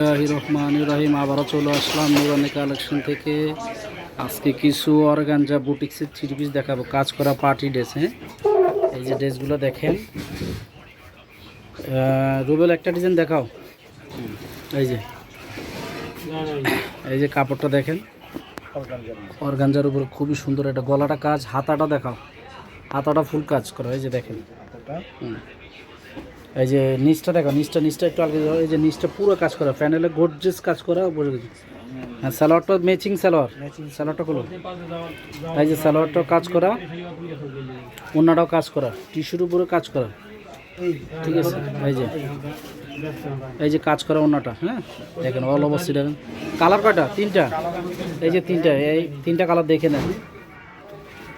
রহমানির রহিম আবারও চলে আসলাম নুরানি কালেকশন থেকে। আজকে কিছু অর্গানজা বুটিক্সের থ্রি পিস দেখাবো, কাজ করা পার্টি ড্রেস। হ্যাঁ, এই যে ড্রেসগুলো দেখেন। রুবেল একটা ডিজাইন দেখাও। এই যে এই যে কাপড়টা দেখেন, অর্গানজার উপর খুবই সুন্দর। এটা গলাটা কাজ, হাতাটা দেখাও, হাতাটা ফুল কাজ করা। এই যে দেখেন, এই যে নিচটা দেখো, নিচটা একটু আগে। এই যে নিচটা পুরো কাজ করা, প্যানেলে গর্জিয়াস কাজ করা। হ্যাঁ, সালোয়ারটা ম্যাচিং সালোয়ারটা খুলো। এই যে সালোয়ারটাও কাজ করা, ওন্নাটাও কাজ করা, টিস্যুর উপরে কাজ করা। ঠিক আছে, এই যে কাজ করা ওন্নাটা। হ্যাঁ দেখেন, অল ওভার সিটা। কালার কয়টা? তিনটা। এই যে তিনটা, এই তিনটা কালার দেখে নেন।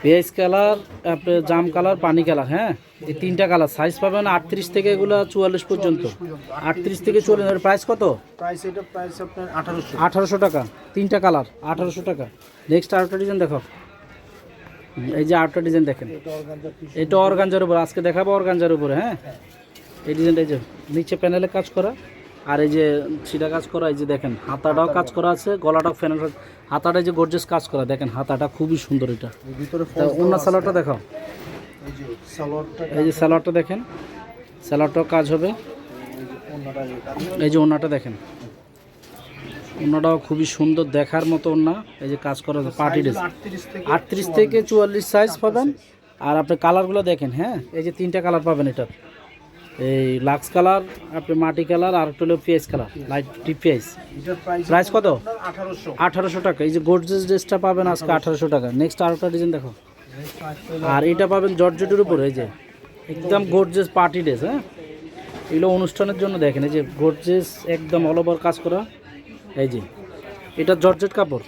পেঁয়াজ কালার, আপনার জাম কালার, পানি কালার। হ্যাঁ, এই তিনটা কালার। সাইজ পাবেন 38 থেকে এগুলো 44 পর্যন্ত। 38 থেকে 44। প্রাইস কত? প্রাইস আপনার 1800 টাকা। তিনটা কালার 1800 টাকা। নেক্সট আরেকটা ডিজাইন দেখো। এই যে আরেকটা ডিজাইন দেখেন, এটা অর্গানজার উপর আজকে দেখাবো, অর্গানজার উপরে। হ্যাঁ, এই ডিজাইনটা এই যে নিচে প্যানেলে কাজ করা, আর এই যে সিটা কাজ করা। এই যে দেখেন, হাতাটাও কাজ করা আছে, গলাটাও প্যানেল, হাতাটা যে গর্জিয়াস কাজ করা। দেখেন হাতাটা খুবই সুন্দর। এটা অন্য সালোয়ারটা দেখাও। এই যে সালোয়ারটা দেখেন, সালোয়ারটাও কাজ হবে। এই যে ওন্নাটা দেখেন, ওন্নাটাও খুবই সুন্দর, দেখার মতো ওন্না। এই যে কাজ করা পার্টি ড্রেস। 38 থেকে 44 সাইজ পাবেন। আর আপনি কালারগুলো দেখেন। হ্যাঁ, এই যে তিনটা কালার পাবেন এটা। এই লাক্স কালার, আপনি মাটি কালার, আর একটা হলো পেঁয়াজ কালার, লাইট ডিপ পেঁয়াজ। প্রাইস কত? 1800 টাকা। এই যে গর্জিয়াস ড্রেসটা পাবেন আজকে 1800 টাকা। নেক্সট আরেকটা ডিজাইন দেখো। আর এটা পাবেন জর্জেটের উপরে। এই যে একদম গর্জিয়াস পার্টি ড্রেস। হ্যাঁ, এগুলো অনুষ্ঠানের জন্য। দেখেন এই যে গর্জিয়াস একদম অল ওভার কাজ করা। এই যে এটা জর্জেট কাপড়,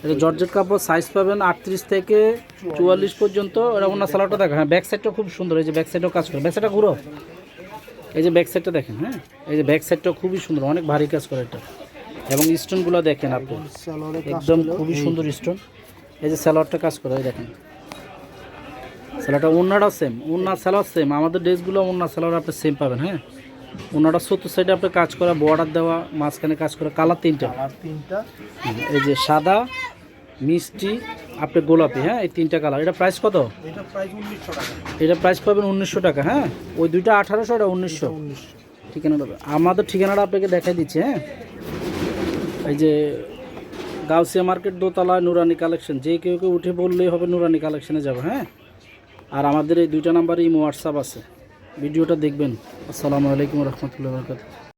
এটা জর্জেট কাপড়। সাইজ পাবেন 38 থেকে 44 পর্যন্ত। এটা ওনার সালোয়ারটা দেখেন। হ্যাঁ, ব্যাক সাইডটা খুব সুন্দর। এই যে ব্যাক সাইডও কাজ করে, ব্যাক সাইডটা ঘুরো। এই যে ব্যাক সাইডটা দেখেন। হ্যাঁ, এই যে ব্যাক সাইডটা খুবই সুন্দর, অনেক ভারী কাজ করে এটা। এবং স্টোনগুলো দেখেন আপনি, একদম খুবই সুন্দর স্টোন। এই যে সালোয়ারটা কাজ করে, এই দেখেন সালোয়ারটা। ওন্নাটাও সেম, ওন্নার সালোয়ার সেম। আমাদের ড্রেসগুলো ওন্নার সালোয়ার আপনি সেম পাবেন। হ্যাঁ, ওন্নাটা 70 সাইডে আপনি কাজ করা, বর্ডার দেওয়া, মাঝখানে কাজ করা। কালার তিনটা। এই যে সাদা, মিষ্টি, আপনি গোলাপি। হ্যাঁ, এই তিনটা কালার। এটা প্রাইস কত? এটা প্রাইস পাবেন 1900 টাকা। হ্যাঁ, ওই দুইটা 1800, এটা 1900। ঠিকানাটা আমাদের ঠিকানাটা আপনাকে দেখাই দিচ্ছি। হ্যাঁ, এই যে গাউসিয়া মার্কেট, দোতলায় নুরানি কালেকশন। যে কেউ উঠে বললেই হবে নুরানি কালেকশনে যাবে। হ্যাঁ, আর আমাদের এই দুইটা নাম্বারে ইমো হোয়াটসঅ্যাপ আছে। ভিডিওটা দেখবেন। আসসালামু আলাইকুম রহমতুল্লাহ বরকাতুহু।